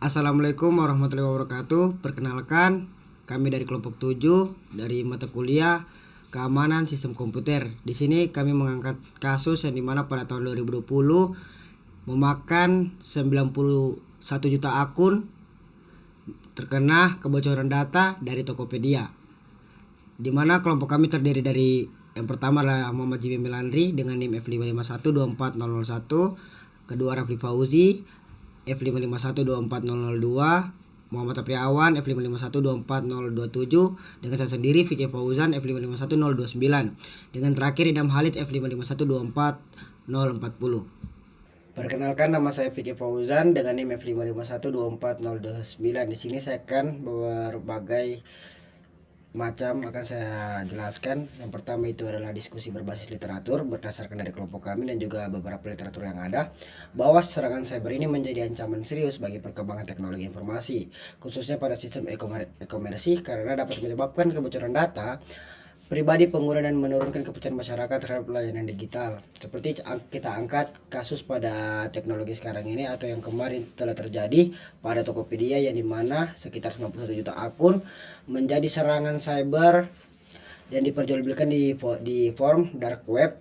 Assalamualaikum warahmatullahi wabarakatuh. Perkenalkan, kami dari kelompok 7 dari mata kuliah Keamanan Sistem Komputer. Di sini kami mengangkat kasus yang dimana pada tahun 2020 memakan 91 juta akun terkena kebocoran data dari Tokopedia. Di mana kelompok kami terdiri dari yang pertama adalah Muhammad Jimmy Melandri dengan NIM F55124001, kedua Rafli Fauzi F55124002, Muhammad Apriawan F55124027, dengan saya sendiri Vicky Fauzan F551029, dengan terakhir Idam Halid F55124040. Perkenalkan, nama saya Vicky Fauzan dengan NIM F55124029. Di sini saya akan berbagai macam akan saya jelaskan. Yang pertama itu adalah diskusi berbasis literatur berdasarkan dari kelompok kami dan juga beberapa literatur yang ada, bahwa serangan cyber ini menjadi ancaman serius bagi perkembangan teknologi informasi, khususnya pada sistem e-komersi, karena dapat menyebabkan kebocoran data pribadi pengguna dan menurunkan kepercayaan masyarakat terhadap layanan digital. Seperti kita angkat kasus pada teknologi sekarang ini atau yang kemarin telah terjadi pada Tokopedia, yang dimana sekitar 91 juta akun menjadi serangan cyber dan diperjualbelikan di forum dark web.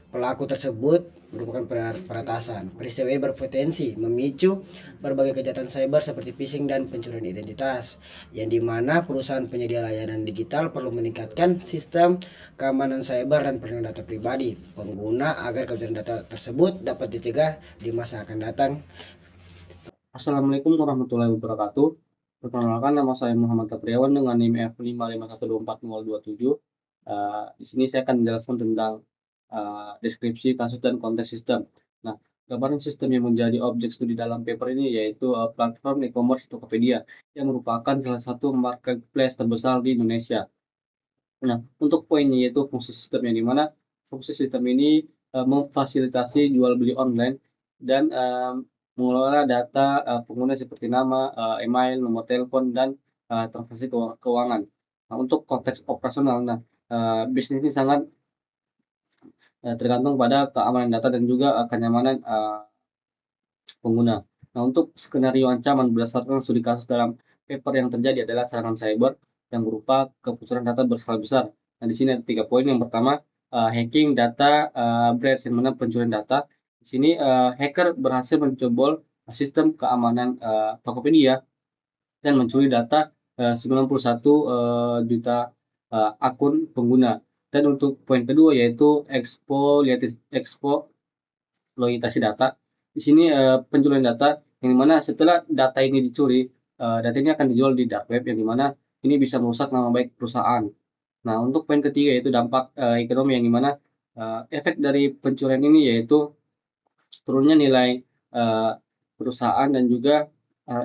Pelaku tersebut merupakan peretasan. Peristiwa ini berpotensi memicu berbagai kejahatan cyber seperti phishing dan pencurian identitas, yang dimana perusahaan penyedia layanan digital perlu meningkatkan sistem keamanan cyber dan perlindungan data pribadi pengguna agar kebocoran data tersebut dapat dicegah di masa akan datang. Assalamualaikum warahmatullahi wabarakatuh. Perkenalkan, nama saya Muhammad Apriawan dengan NIM F5551244027. Di sini saya akan menjelaskan tentang deskripsi kasus dan konteks sistem. Nah, gambaran sistem yang menjadi objek studi dalam paper ini yaitu platform e-commerce Tokopedia yang merupakan salah satu marketplace terbesar di Indonesia. Nah, untuk poinnya yaitu fungsi sistem, yang dimana fungsi sistem ini memfasilitasi jual beli online dan mengelola data pengguna seperti nama, email, nomor telepon, dan transaksi keuangan. Nah, untuk konteks operasional, bisnis ini sangat tergantung pada keamanan data dan juga kenyamanan pengguna. Nah, untuk skenario ancaman berdasarkan studi kasus dalam paper yang terjadi adalah serangan cyber yang berupa kebocoran data berskala besar. Nah, di sini ada 3 poin. Yang pertama, hacking data breach, yang mana pencurian data. Di sini hacker berhasil mencobol sistem keamanan Tokopedia dan mencuri data 91 juta akun pengguna. Dan untuk poin kedua yaitu eksploitasi data. Di sini pencurian data, yang dimana setelah data ini dicuri, data ini akan dijual di dark web, yang dimana ini bisa merusak nama baik perusahaan. Nah, untuk poin ketiga yaitu dampak ekonomi, yang dimana efek dari pencurian ini yaitu turunnya nilai perusahaan, dan juga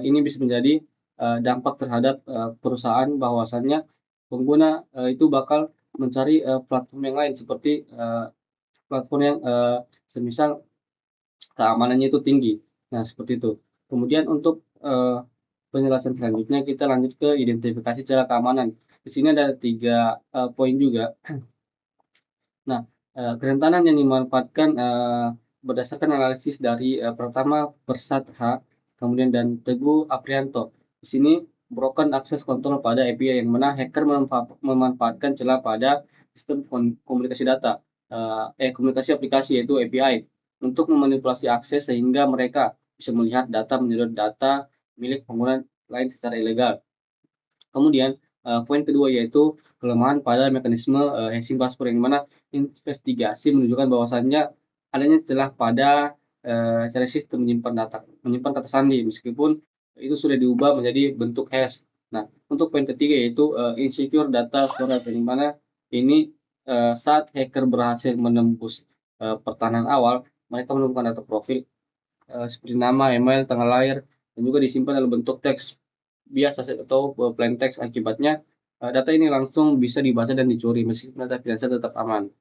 ini bisa menjadi dampak terhadap perusahaan, bahwasannya pengguna itu bakal mencari platform yang lain seperti platform yang semisal keamanannya itu tinggi. Nah, seperti itu. Kemudian untuk penjelasan selanjutnya kita lanjut ke identifikasi cara keamanan. Di sini ada 3 poin juga. Nah, kerentanan yang dimanfaatkan berdasarkan analisis dari pertama Persat H, kemudian dan Teguh Aprianto. Di sini broken access control pada API, yang mana hacker memanfaatkan celah pada sistem komunikasi data, komunikasi aplikasi yaitu API, untuk memanipulasi akses sehingga mereka bisa melihat data, menyedot data milik pengguna lain secara ilegal. Kemudian poin kedua yaitu kelemahan pada mekanisme hashing password, yang mana investigasi menunjukkan bahwasannya adanya celah pada cara sistem menyimpan kata sandi meskipun itu sudah diubah menjadi bentuk hash. Nah, untuk poin ketiga yaitu insecure data storage, yang mana ini saat hacker berhasil menembus pertahanan awal, mereka menemukan data profil seperti nama, email, tanggal lahir, dan juga disimpan dalam bentuk teks biasa atau plain text. Akibatnya data ini langsung bisa dibaca dan dicuri meskipun data finansial tetap aman.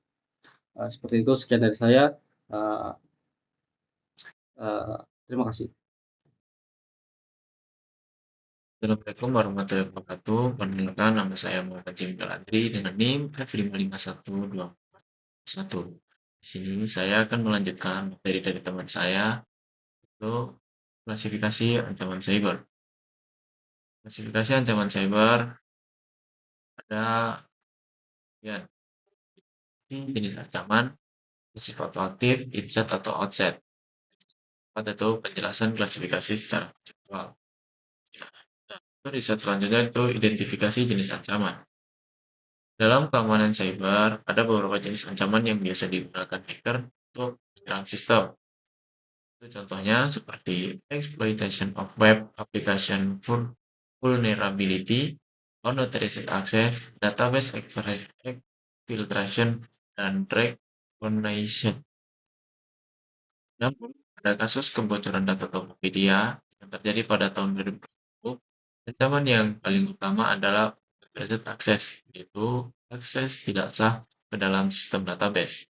Seperti itu, sekian dari saya. Terima kasih. Assalamualaikum warahmatullahi wabarakatuh. Perkenalkan, nama saya Muhammad Jimmy Melandri dengan NIM F551241. Di sini saya akan melanjutkan materi dari teman saya, itu klasifikasi ancaman cyber. Klasifikasi ancaman cyber ada ya, jenis ancaman, bersifat aktif, inset atau outset. Pada itu penjelasan klasifikasi secara konseptual. Nah, riset selanjutnya itu identifikasi jenis ancaman. Dalam keamanan cyber, ada beberapa jenis ancaman yang biasa digunakan hacker untuk menyerang sistem. Itu contohnya seperti exploitation of web application vulnerability, unauthorized access, database exfiltration, dan recognition. Namun, pada kasus kebocoran data Tokopedia yang terjadi pada tahun 2020, ancaman yang paling utama adalah unauthorized access, yaitu akses tidak sah ke dalam sistem database.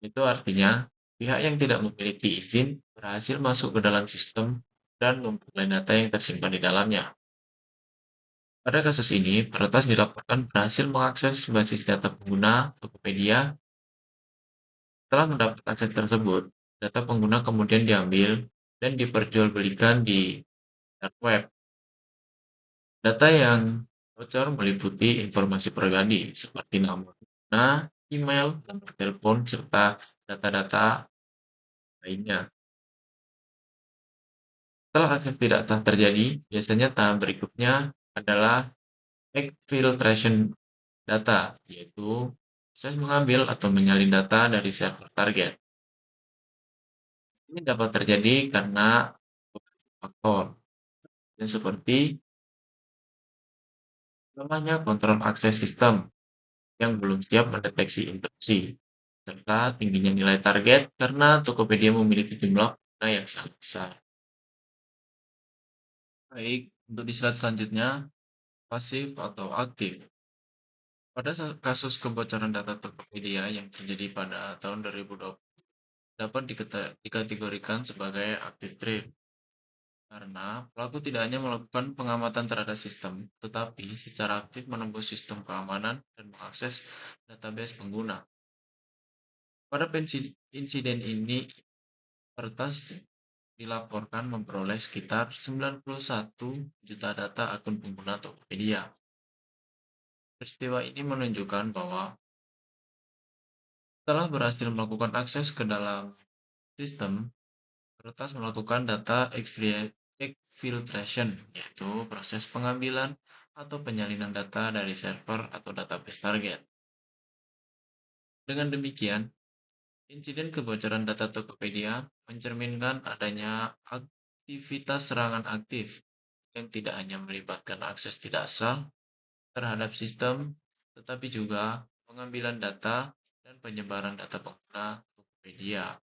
Itu artinya, pihak yang tidak memiliki izin berhasil masuk ke dalam sistem dan memperoleh data yang tersimpan di dalamnya. Pada kasus ini, peretas dilaporkan berhasil mengakses basis data pengguna Tokopedia. Setelah mendapat akses tersebut, data pengguna kemudian diambil dan diperjualbelikan di dark web. Data yang bocor meliputi informasi pribadi seperti nama pengguna, email, nomor telepon, serta data-data lainnya. Setelah akses tidak sah terjadi, biasanya tahap berikutnya adalah exfiltration data, yaitu proses mengambil atau menyalin data dari server target. Ini dapat terjadi karena beberapa faktor, yang seperti lemahnya kontrol akses sistem yang belum siap mendeteksi intrusi, serta tingginya nilai target karena Tokopedia memiliki jumlah pengguna yang sangat besar. Baik, untuk di slide selanjutnya, pasif atau aktif. Pada kasus kebocoran data Tokopedia yang terjadi pada tahun 2020 dapat dikategorikan sebagai active threat karena pelaku tidak hanya melakukan pengamatan terhadap sistem, tetapi secara aktif menembus sistem keamanan dan mengakses database pengguna. Pada insiden ini, peretas dilaporkan memperoleh sekitar 91 juta data akun pengguna Tokopedia. Peristiwa ini menunjukkan bahwa setelah berhasil melakukan akses ke dalam sistem, peretas melakukan data exfiltration, yaitu proses pengambilan atau penyalinan data dari server atau database target. Dengan demikian, insiden kebocoran data Tokopedia mencerminkan adanya aktivitas serangan aktif yang tidak hanya melibatkan akses tidak sah terhadap sistem, tetapi juga pengambilan data dan penyebaran data pengguna Tokopedia.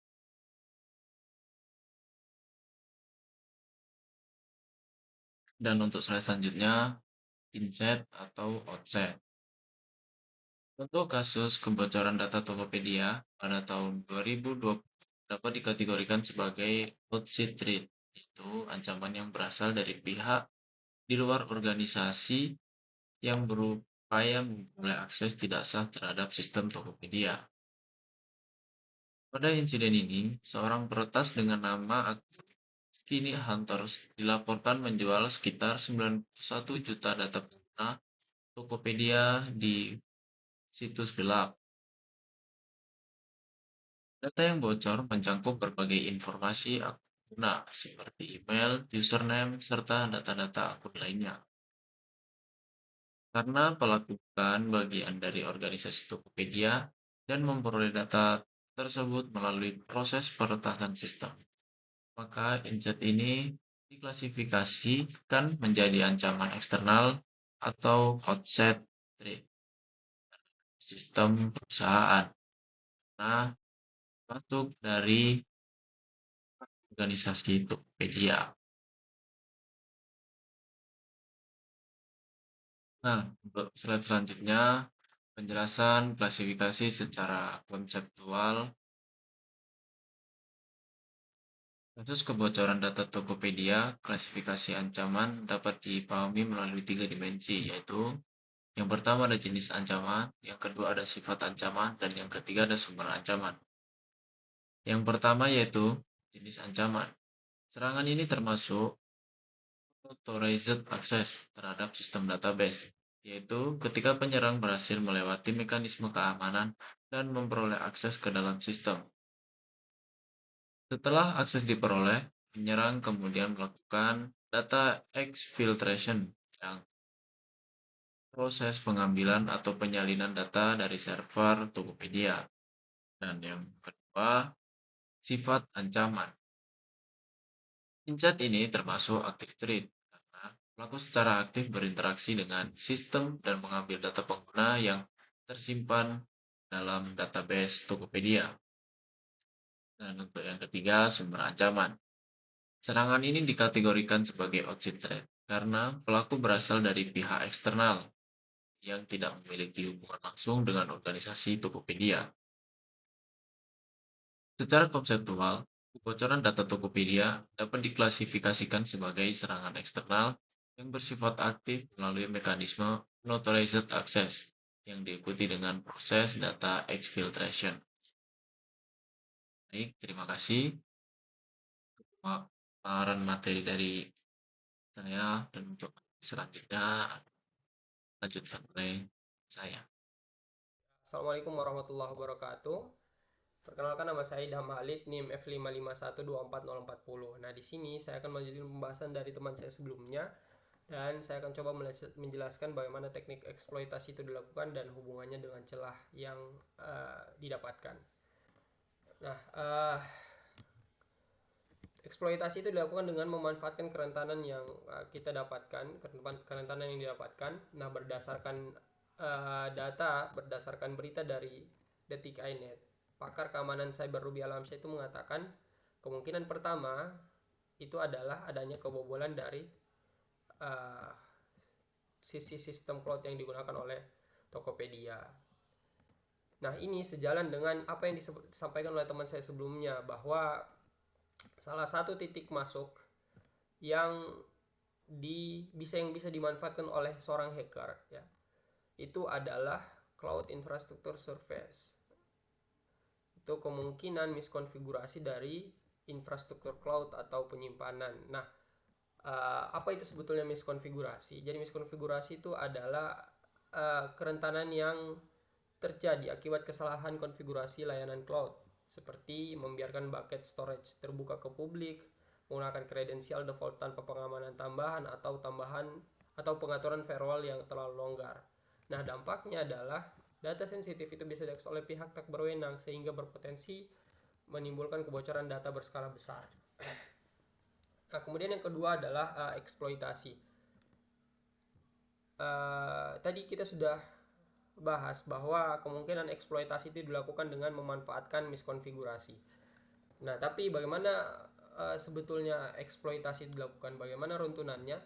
Dan untuk slide selanjutnya, inset atau outset. Untuk kasus kebocoran data Tokopedia pada tahun 2020 dapat dikategorikan sebagai outset threat, yaitu ancaman yang berasal dari pihak di luar organisasi yang berupaya memperoleh akses tidak sah terhadap sistem Tokopedia. Pada insiden ini, seorang peretas dengan nama Skinny Hunters dilaporkan menjual sekitar 91 juta data pengguna Tokopedia di situs gelap. Data yang bocor mencakup berbagai informasi akun pengguna seperti email, username, serta data-data akun lainnya. Karena pelaku bukan bagian dari organisasi Tokopedia dan memperoleh data tersebut melalui proses peretasan sistem, maka inset ini diklasifikasikan menjadi ancaman eksternal atau outset threat sistem perusahaan. Nah, masuk dari organisasi Tokopedia. Nah, untuk slide selanjutnya, penjelasan klasifikasi secara konseptual. Kasus kebocoran data Tokopedia, klasifikasi ancaman dapat dipahami melalui 3 dimensi, yaitu yang pertama ada jenis ancaman, yang kedua ada sifat ancaman, dan yang ketiga ada sumber ancaman. Yang pertama yaitu jenis ancaman. Serangan ini termasuk unauthorized access terhadap sistem database, yaitu ketika penyerang berhasil melewati mekanisme keamanan dan memperoleh akses ke dalam sistem. Setelah akses diperoleh, penyerang kemudian melakukan data exfiltration, yang proses pengambilan atau penyalinan data dari server Tokopedia. Dan yang kedua, sifat ancaman. Incat ini termasuk active threat karena pelaku secara aktif berinteraksi dengan sistem dan mengambil data pengguna yang tersimpan dalam database Tokopedia. Dan untuk yang ketiga, sumber ancaman. Serangan ini dikategorikan sebagai outside threat karena pelaku berasal dari pihak eksternal yang tidak memiliki hubungan langsung dengan organisasi Tokopedia. Secara konseptual, kebocoran data Tokopedia dapat diklasifikasikan sebagai serangan eksternal yang bersifat aktif melalui mekanisme unauthorized access yang diikuti dengan proses data exfiltration. Baik, terima kasih. Pemaparan materi dari saya, dan untuk selanjutnya lanjutkan oleh saya. Assalamualaikum warahmatullahi wabarakatuh. Perkenalkan, nama saya Idham Halid, NIM F5512440. Nah, di sini saya akan melanjutkan pembahasan dari teman saya sebelumnya, dan saya akan coba menjelaskan bagaimana teknik eksploitasi itu dilakukan dan hubungannya dengan celah yang didapatkan. Nah, eksploitasi itu dilakukan dengan memanfaatkan kerentanan yang kita dapatkan, kerentanan yang didapatkan. Nah, berdasarkan data, berdasarkan berita dari Detik.net, pakar keamanan cyber Ruby Alamsyah itu mengatakan kemungkinan pertama itu adalah adanya kebobolan dari sisi sistem cloud yang digunakan oleh Tokopedia. Nah, ini sejalan dengan apa yang disampaikan oleh teman saya sebelumnya, bahwa salah satu titik masuk yang bisa dimanfaatkan oleh seorang hacker, ya, itu adalah cloud infrastructure service. Itu kemungkinan miskonfigurasi dari infrastruktur cloud atau penyimpanan. Nah, apa itu sebetulnya miskonfigurasi? Jadi miskonfigurasi itu adalah kerentanan yang terjadi akibat kesalahan konfigurasi layanan cloud, seperti membiarkan bucket storage terbuka ke publik, menggunakan kredensial default tanpa pengamanan tambahan, atau pengaturan firewall yang terlalu longgar. Nah, dampaknya adalah data sensitif itu bisa diakses oleh pihak tak berwenang sehingga berpotensi menimbulkan kebocoran data berskala besar. Nah, kemudian yang kedua adalah eksploitasi. Tadi kita sudah bahas bahwa kemungkinan eksploitasi itu dilakukan dengan memanfaatkan miskonfigurasi. Nah, tapi bagaimana sebetulnya eksploitasi dilakukan? Bagaimana runtunannya?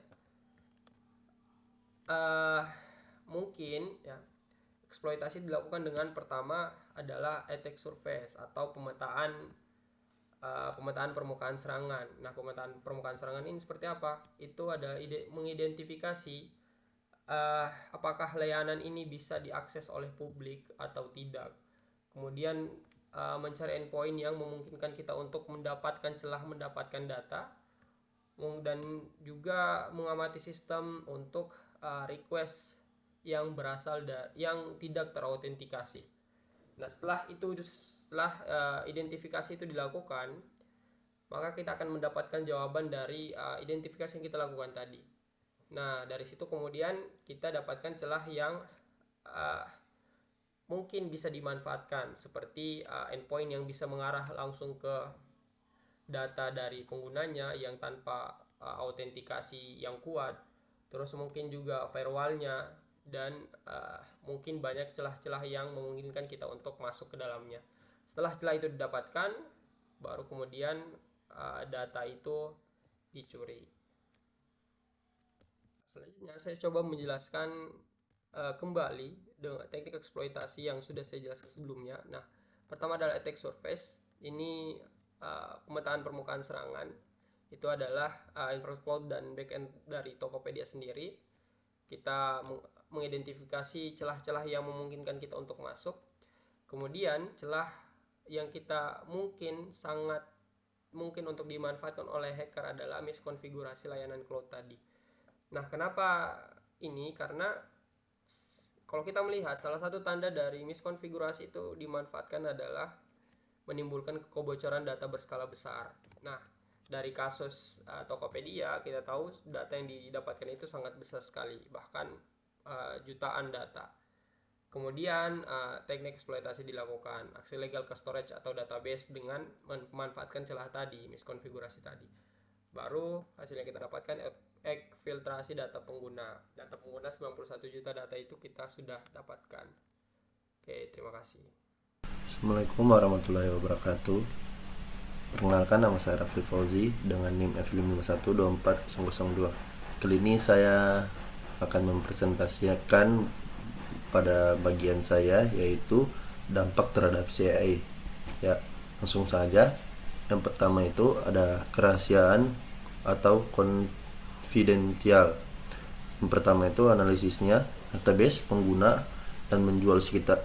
Mungkin, ya, eksploitasi dilakukan dengan pertama adalah attack surface atau pemetaan permukaan serangan. Nah, pemetaan permukaan serangan ini seperti apa? Itu adalah mengidentifikasi apakah layanan ini bisa diakses oleh publik atau tidak. Kemudian mencari endpoint yang memungkinkan kita untuk mendapatkan mendapatkan data, dan juga mengamati sistem untuk request yang berasal yang tidak terautentikasi. Nah, setelah identifikasi itu dilakukan, maka kita akan mendapatkan jawaban dari identifikasi yang kita lakukan tadi. Nah, dari situ kemudian kita dapatkan celah yang mungkin bisa dimanfaatkan, seperti endpoint yang bisa mengarah langsung ke data dari penggunanya yang tanpa autentikasi yang kuat. Terus mungkin juga firewallnya, dan mungkin banyak celah-celah yang memungkinkan kita untuk masuk ke dalamnya. Setelah celah itu didapatkan, baru kemudian data itu dicuri. Selanjutnya saya coba menjelaskan kembali dengan teknik eksploitasi yang sudah saya jelaskan sebelumnya. Nah, pertama adalah attack surface. Ini pemetaan permukaan serangan. Itu adalah infrastruktur dan backend dari Tokopedia sendiri. Kita mengidentifikasi celah-celah yang memungkinkan kita untuk masuk. Kemudian celah yang kita mungkin sangat mungkin untuk dimanfaatkan oleh hacker adalah miskonfigurasi layanan cloud tadi. Nah, kenapa ini? Karena kalau kita melihat salah satu tanda dari miskonfigurasi itu dimanfaatkan adalah menimbulkan kebocoran data berskala besar. Nah, dari kasus Tokopedia kita tahu data yang didapatkan itu sangat besar sekali, bahkan jutaan data. Kemudian teknik eksploitasi dilakukan, aksi legal ke storage atau database dengan memanfaatkan celah tadi, miskonfigurasi tadi. Baru hasilnya kita dapatkan filtrasi data pengguna. Data pengguna 91 juta data itu kita sudah dapatkan. Oke, terima kasih. Assalamualaikum warahmatullahi wabarakatuh. Perkenalkan, nama saya Rafli Fauzi dengan NIM F5124002. Kali ini saya akan mempresentasikan pada bagian saya, yaitu dampak terhadap CIA. Ya, langsung saja. Yang pertama itu ada kerahasiaan atau confidential. Yang pertama itu analisisnya, database pengguna dan menjual sekitar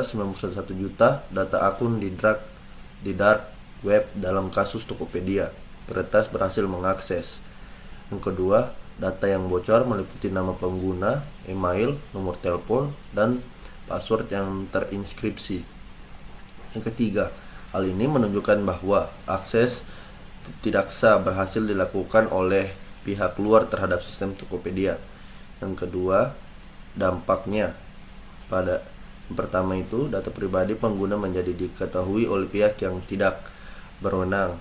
91 juta data akun di dark web dalam kasus Tokopedia. Peretas berhasil mengakses. Yang kedua, data yang bocor meliputi nama pengguna, email, nomor telepon, dan password yang terinskripsi. Yang ketiga, hal ini menunjukkan bahwa akses tidak sah berhasil dilakukan oleh pihak luar terhadap sistem Tokopedia. Yang kedua, dampaknya. Pada yang pertama itu, data pribadi pengguna menjadi diketahui oleh pihak yang tidak berwenang.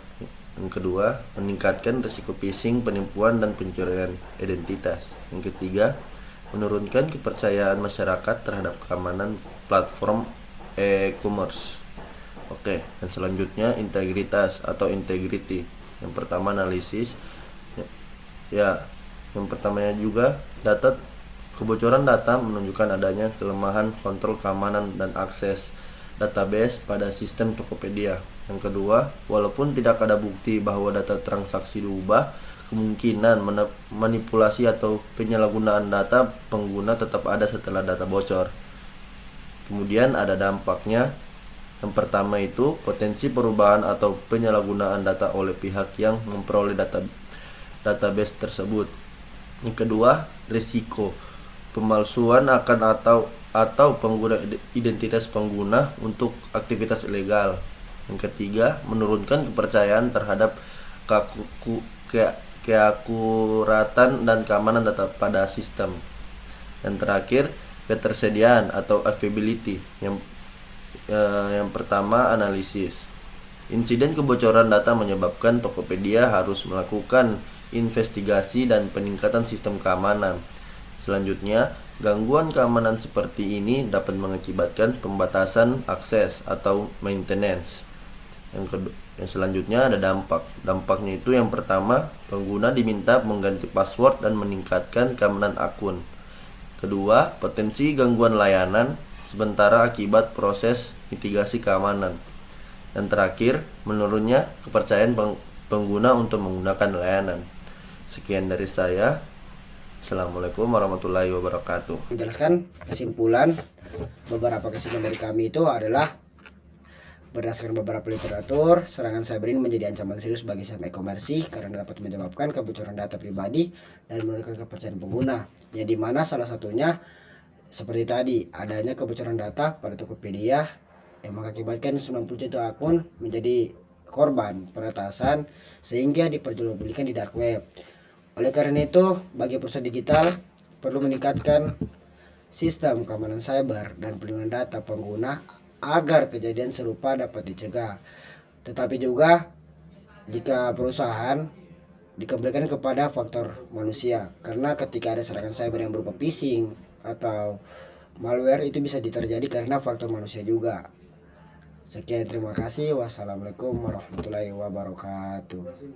Yang kedua, meningkatkan risiko phishing, penipuan, dan pencurian identitas. Yang ketiga, menurunkan kepercayaan masyarakat terhadap keamanan platform e-commerce. Oke, dan selanjutnya integritas atau integrity. Yang pertama analisis. Ya, yang pertamanya juga kebocoran data menunjukkan adanya kelemahan kontrol keamanan dan akses database pada sistem Tokopedia. Yang kedua, walaupun tidak ada bukti bahwa data transaksi diubah, kemungkinan manipulasi atau penyalahgunaan data pengguna tetap ada setelah data bocor. Kemudian ada dampaknya. Yang pertama itu potensi perubahan atau penyalahgunaan data oleh pihak yang memperoleh database tersebut. Yang kedua, risiko pemalsuan akan atau pengguna identitas pengguna untuk aktivitas ilegal. Yang ketiga, menurunkan kepercayaan terhadap keakuratan dan keamanan data pada sistem. Dan terakhir, ketersediaan atau availability. Yang pertama, analisis. Insiden kebocoran data menyebabkan Tokopedia harus melakukan investigasi dan peningkatan sistem keamanan. Selanjutnya, gangguan keamanan seperti ini dapat mengakibatkan pembatasan akses atau maintenance. Yang selanjutnya ada dampak. Dampaknya itu yang pertama, pengguna diminta mengganti password dan meningkatkan keamanan akun. Kedua, potensi gangguan layanan sementara akibat proses mitigasi keamanan. Dan terakhir, menurunnya kepercayaan pengguna untuk menggunakan layanan. Sekian dari saya. Assalamualaikum warahmatullahi wabarakatuh. Menjelaskan beberapa kesimpulan dari kami itu adalah berdasarkan beberapa literatur, serangan cyber ini menjadi ancaman serius bagi sistem e-commerce karena dapat menyebabkan kebocoran data pribadi dan menurunkan kepercayaan pengguna. Yang dimana salah satunya seperti tadi, adanya kebocoran data pada Tokopedia yang mengakibatkan 90 juta akun menjadi korban peretasan sehingga diperjualbelikan di dark web. Oleh karena itu, bagi perusahaan digital perlu meningkatkan sistem keamanan cyber dan perlindungan data pengguna agar kejadian serupa dapat dicegah. Tetapi juga jika perusahaan dikembalikan kepada faktor manusia, karena ketika ada serangan cyber yang berupa phishing atau malware itu bisa terjadi karena faktor manusia juga. Sekian, terima kasih. Wassalamualaikum warahmatullahi wabarakatuh.